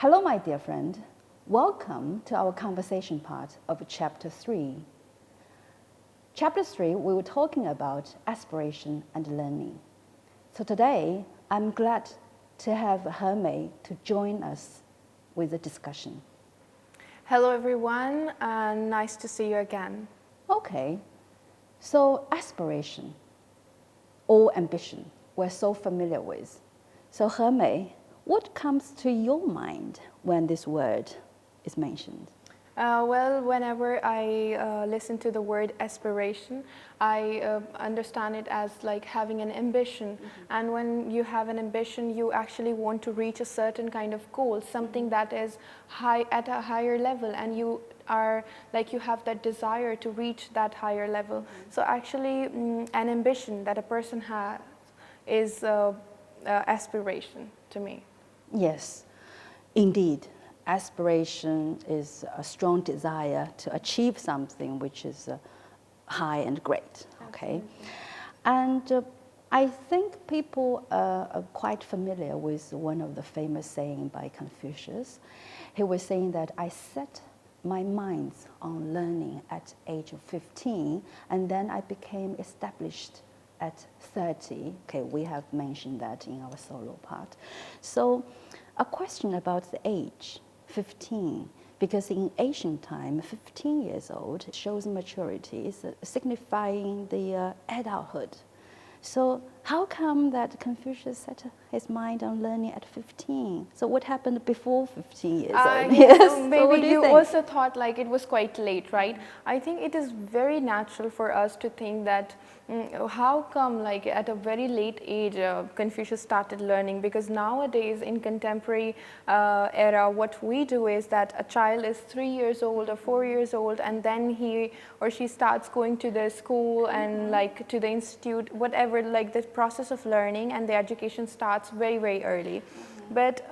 Hello, my dear friend. Welcome to our conversation part of Chapter 3. Chapter 3, we were talking about aspiration and learning. So today, I'm glad to have Hermei to join us with the discussion. Hello, everyone, and nice to see you again. Okay, so aspiration or ambition, we're so familiar with. So Hermei, what comes to your mind when this word is mentioned? Well, whenever I listen to the word aspiration, I understand it as like having an ambition. And when you have an ambition, you actually want to reach a certain kind of goal, something that is high at a higher level, and you are like you have that desire to reach that higher level. So actually, an ambition that a person has is aspiration to me. Yes, indeed. Aspiration is a strong desire to achieve something which is high and great, okay? And I think people are quite familiar with one of the famous sayings by Confucius. He was saying that I set my mind on learning at age of 15, and then I became established at 30. Okay, we have mentioned that in our solo part. So a question about the age, 15, because in ancient time, 15 years old shows maturity, signifying the adulthood. So how come that Confucius set his mind on learning at 15? So what happened before 15 years old? Yes, so So maybe what do you think? also thought like it was quite late, right? I think it is very natural for us to think that how come like at a very late age Confucius started learning, because nowadays in contemporary era what we do is that a child is 3 years old or 4 years old, and then he or she starts going to the school and like to the institute, whatever, like the process of learning and the education starts very, very early. But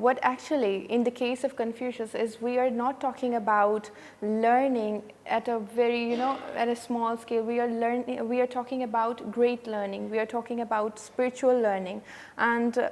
what actually, in the case of Confucius, is we are not talking about learning at a very, at a small scale. We are talking about great learning. We are talking about spiritual learning. And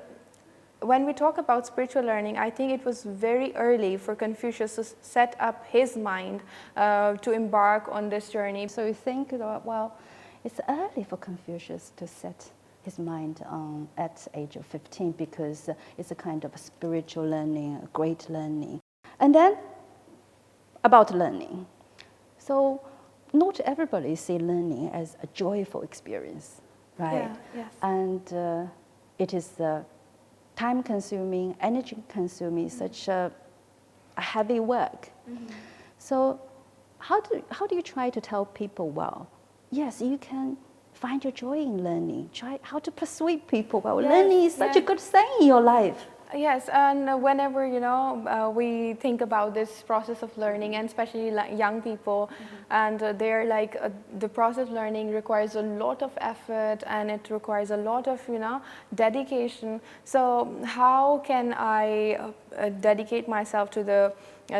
when we talk about spiritual learning, I think it was very early for Confucius to set up his mind to embark on this journey. So you think, well, it's early for Confucius to set his mind on at the age of 15 because it's a kind of a spiritual learning, a great learning. And then about learning. So not everybody see learning as a joyful experience, right? Yeah, yes. And it is time-consuming, energy-consuming, such a heavy work. So how do you try to tell people, well, yes, you can find your joy in learning. Try how to persuade people, well, Yes, learning is such a good thing in your life. Yes, and whenever we think about this process of learning, and especially young people, and they're like the process of learning requires a lot of effort and it requires a lot of dedication. So how can I dedicate myself to the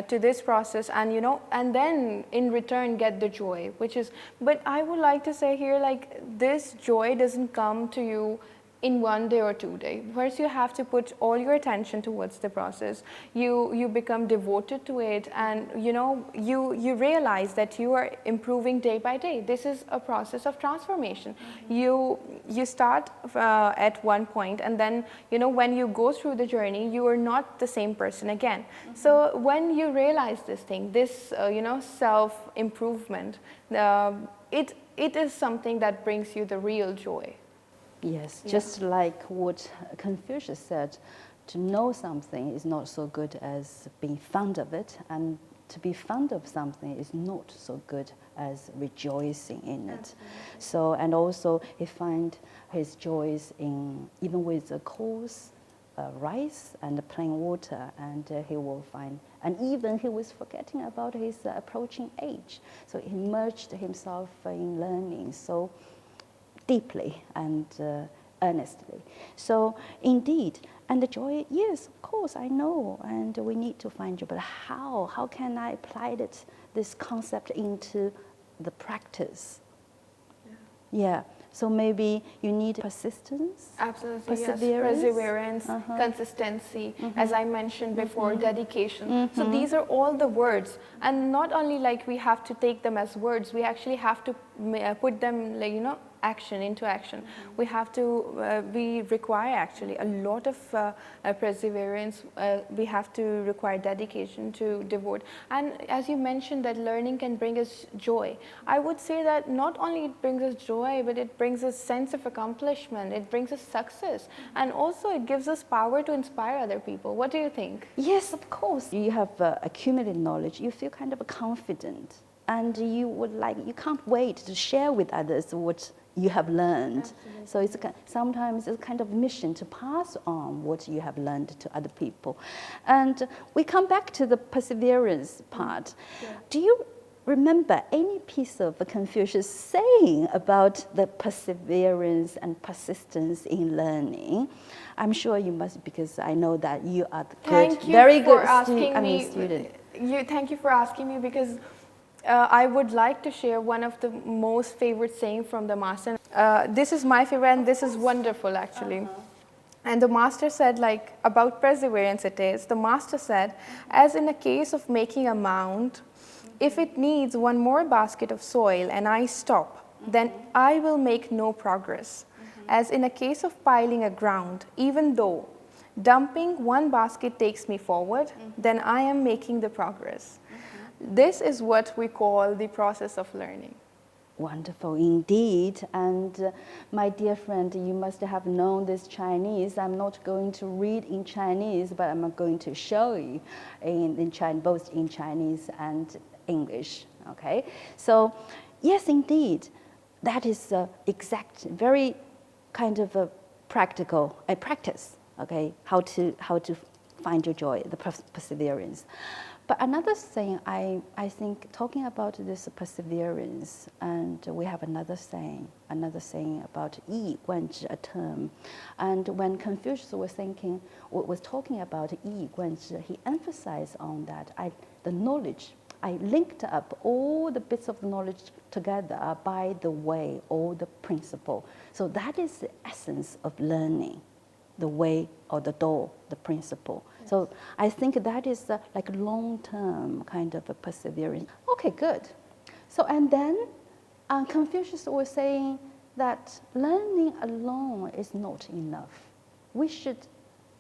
to this process, and and then in return get the joy, which is. But I would like to say here, like, this joy doesn't come to you in 1 day or 2 days. First, you have to put all your attention towards the process. You become devoted to it, and you realize that you are improving day by day. This is a process of transformation. You start at one point, and then when you go through the journey, you are not the same person again. So when you realize this thing, this self improvement, it is something that brings you the real joy. Yes, just like what Confucius said, to know something is not so good as being fond of it, and to be fond of something is not so good as rejoicing in it. So, and also he find his joys in even with the coarse rice and the plain water, and he will find, and even he was forgetting about his approaching age. So he immersed himself in learning so deeply and earnestly. So indeed, and the joy, yes, of course, I know, and we need to find joy, but how? How can I apply this concept into the practice? Yeah. So maybe you need persistence. Absolutely, perseverance, yes. Perseverance, consistency, as I mentioned before, dedication. So these are all the words, and not only like we have to take them as words, we actually have to put them, like, you know, into action. We have to, we require actually a lot of perseverance. We have to require dedication to devote. And as you mentioned that learning can bring us joy, I would say that not only it brings us joy, but it brings us sense of accomplishment, it brings us success, and also it gives us power to inspire other people. What do you think? Yes, of course. You have accumulated knowledge, you feel kind of confident, and you can't wait to share with others what you have learned. Absolutely. So it's sometimes it's kind of mission to pass on what you have learned to other people. And we come back to the perseverance part. Yeah. Do you remember any piece of Confucius saying about the perseverance and persistence in learning? I'm sure you must, because I know that you are very good student. Thank you for asking me, because I would like to share one of the most favorite saying from the master. This is my favorite, and this is wonderful actually. And the master said, like, about perseverance it is, the master said, as in a case of making a mound, if it needs one more basket of soil and I stop, then I will make no progress. As in a case of piling a ground, even though dumping one basket takes me forward, then I am making the progress. This is what we call the process of learning. Wonderful indeed. And my dear friend, you must have known this Chinese. I'm not going to read in Chinese, but I'm going to show you in Chinese, both in Chinese and English. Okay. So yes, indeed, that is very kind of a practical practice. Okay, how to find your joy, the perseverance. But another thing, I think, talking about this perseverance, and we have another saying about yi, guanzhi, a term. And when Confucius was talking about yi, guanzhi, he emphasized on that, the knowledge. I linked up all the bits of knowledge together by the way, or the principle. So that is the essence of learning, the way or the door, the principle. Yes. So I think that is like long-term kind of a perseverance. Okay, good. So, and then Confucius was saying that learning alone is not enough. We should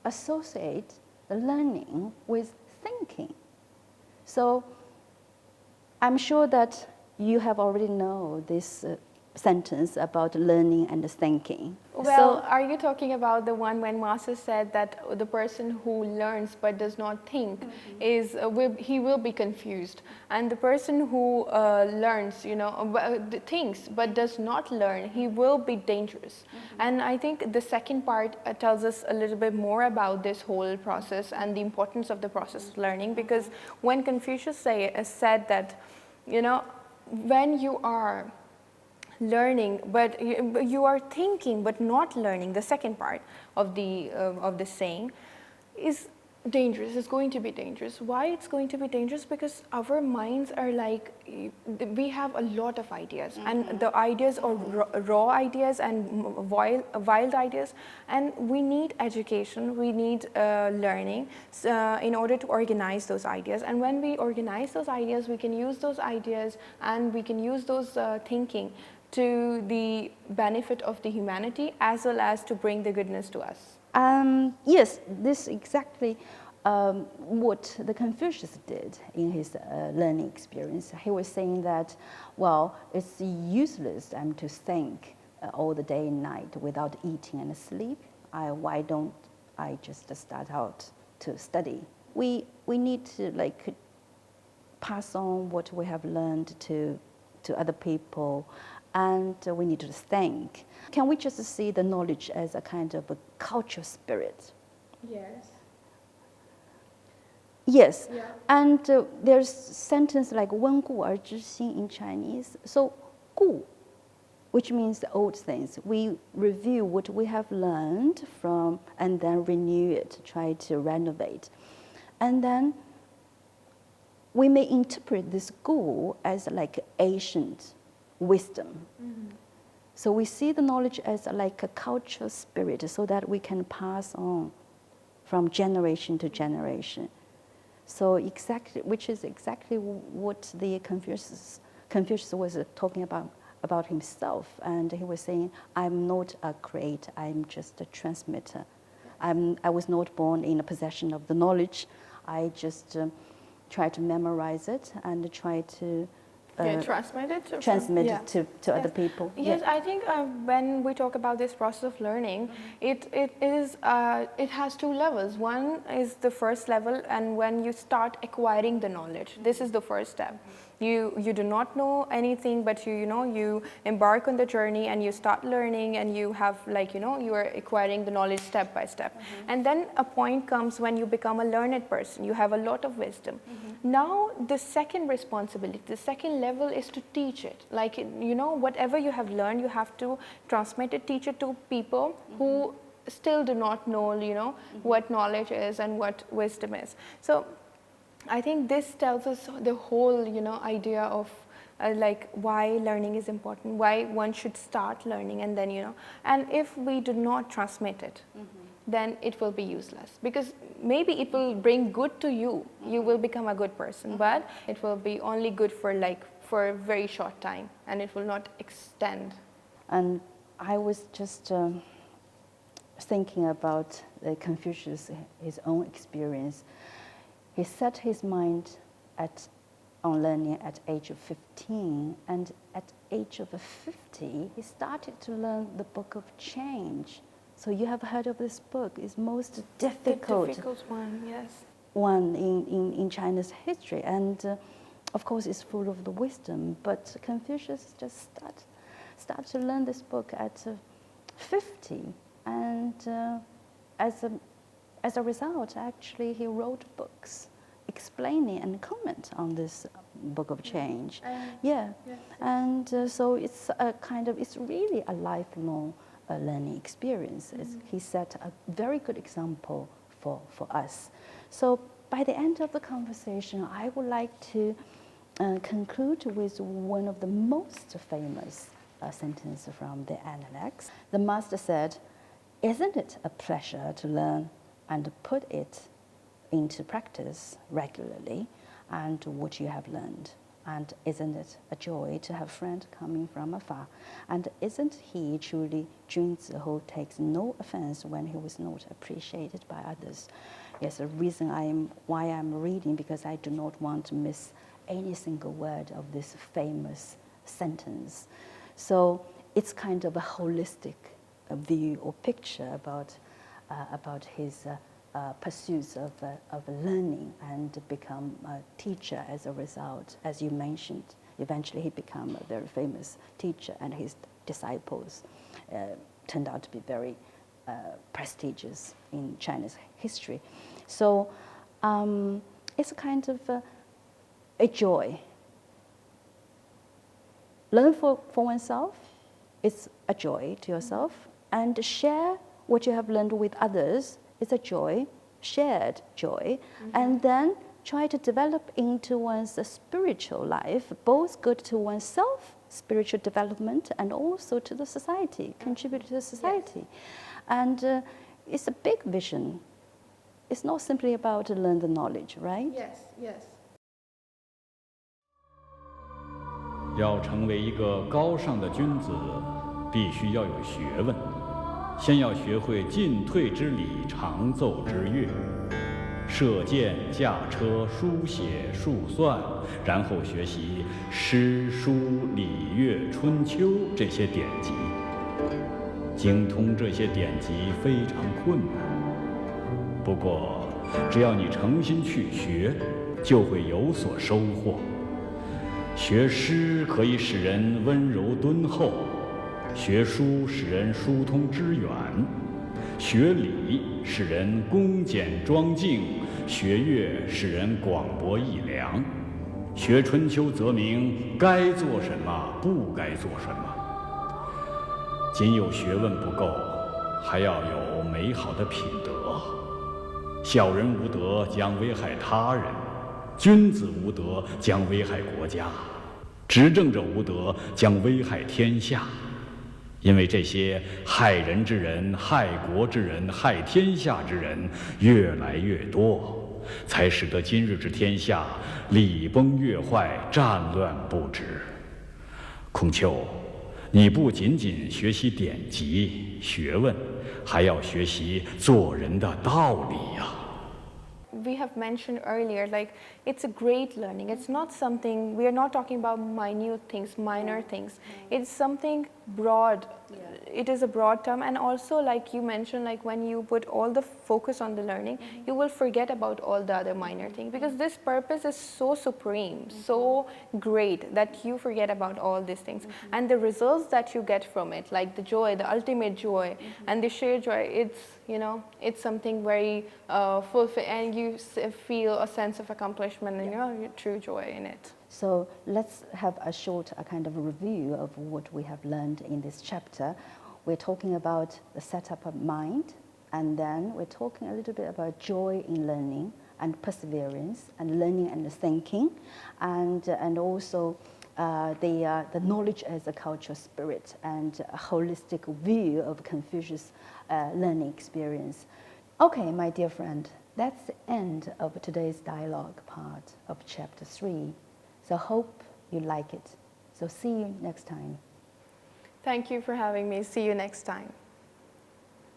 associate the learning with thinking. So I'm sure that you have already know this sentence about learning and thinking. Well, are you talking about the one when Master said that the person who learns but does not think he will be confused, and the person who learns, thinks but does not learn, he will be dangerous. And I think the second part tells us a little bit more about this whole process and the importance of the process of learning, because when Confucius said that, when you are learning, but you are thinking but not learning, the second part of the saying is dangerous. It's going to be dangerous. Why it's going to be dangerous? Because our minds are like, we have a lot of ideas, and the ideas are raw ideas and wild ideas, and we need education, we need learning in order to organize those ideas. And when we organize those ideas, we can use those ideas and we can use those thinking to the benefit of the humanity, as well as to bring the goodness to us. Yes, this is exactly what the Confucius did in his learning experience. He was saying that, well, it's useless to think all the day and night without eating and sleep. Why don't I just start out to study? We need to pass on what we have learned to other people, and we need to think. Can we just see the knowledge as a kind of a cultural spirit? Yes. Yes, yeah. And there's sentence like 温故而知新 in Chinese. So 故, which means the old things. We review what we have learned from and then renew it, try to renovate. And then we may interpret this 故 as like ancient wisdom. So we see the knowledge as like a cultural spirit so that we can pass on from generation to generation. So exactly, which is exactly what the Confucius was talking about himself. And he was saying, I'm not a creator, I'm just a transmitter. I was not born in a possession of the knowledge. I just try to memorize it and try to transmit it to other people. Yes, I think when we talk about this process of learning, it has two levels. One is the first level, and when you start acquiring the knowledge, this is the first step. You do not know anything, but you embark on the journey and you start learning, and you have you are acquiring the knowledge step by step. And then a point comes when you become a learned person. You have a lot of wisdom. Now the second responsibility, the second level is to teach it. Whatever you have learned, you have to transmit it, teach it to people who still do not know, what knowledge is and what wisdom is. So I think this tells us the whole, idea of why learning is important, why one should start learning, and then, and if we do not transmit it, then it will be useless, because maybe it will bring good to you. You will become a good person, but it will be only good for a very short time, and it will not extend. And I was just thinking about Confucius, his own experience. He set his mind on learning at age of 15, and at age of 50, he started to learn the Book of Change. So you have heard of this book. It's most difficult. The difficult one, yes. One in China's history, and of course it's full of the wisdom. But Confucius just started to learn this book at 50, and as a result, actually, he wrote books explaining and comment on this Book of Change. And so it's it's really a lifelong learning experience. He set a very good example for us. So by the end of the conversation, I would like to conclude with one of the most famous sentences from the Analects. The master said, "Isn't it a pleasure to learn and put it into practice regularly, and what you have learned? And isn't it a joy to have friends coming from afar? And isn't he truly Junzi who takes no offense when he was not appreciated by others?" Yes, the reason why I'm reading, because I do not want to miss any single word of this famous sentence. So it's kind of a holistic view or picture about his pursuits of learning and become a teacher as a result. As you mentioned, eventually he became a very famous teacher, and his disciples turned out to be very prestigious in China's history. So it's kind of a joy. Learn for oneself, it's a joy to yourself, and share what you have learned with others. It's a joy, shared joy, and then try to develop into one's spiritual life, both good to oneself, spiritual development, and also to the society, contribute to the society. And it's a big vision. It's not simply about to learn the knowledge, right? Yes. 要成为一个高尚的君子，必须要有学问。先要学会进退之礼，长奏之乐，射箭、驾车、书写、数算，然后学习诗、书、礼、乐、春秋这些典籍。精通这些典籍非常困难，不过只要你诚心去学，就会有所收获。学诗可以使人温柔敦厚，学书使人疏通知远，学礼使人恭俭庄敬，学乐使人广博益良，学春秋则明该做什么，不该做什么。仅有学问不够，还要有美好的品德。小人无德将危害他人，君子无德将危害国家，执政者无德将危害天下。因为这些害人之人、害国之人、害天下之人越来越多，才使得今日之天下礼崩乐坏、战乱不止。孔丘，你不仅仅学习典籍、学问，还要学习做人的道理呀。We have mentioned earlier, like it's a great learning. It's not something, we are not talking about minute things, minor things. It's something broad. It is a broad term, and also like you mentioned, like when you put all the focus on the learning, you will forget about all the other minor things, because this purpose is so supreme, so great that you forget about all these things. And the results that you get from it, like the joy, the ultimate joy, and the sheer joy, it's, you know, it's something very fulfilling, and you feel a sense of accomplishment and your true joy in it. So let's have a short kind of review of what we have learned in this chapter. We're talking about the setup of mind, and then we're talking a little bit about joy in learning and perseverance and learning and thinking, and also the knowledge as a cultural spirit and a holistic view of Confucius' learning experience. Okay, my dear friend, that's the end of today's dialogue part of chapter 3. So hope you like it. So see you next time. Thank you for having me. See you next time.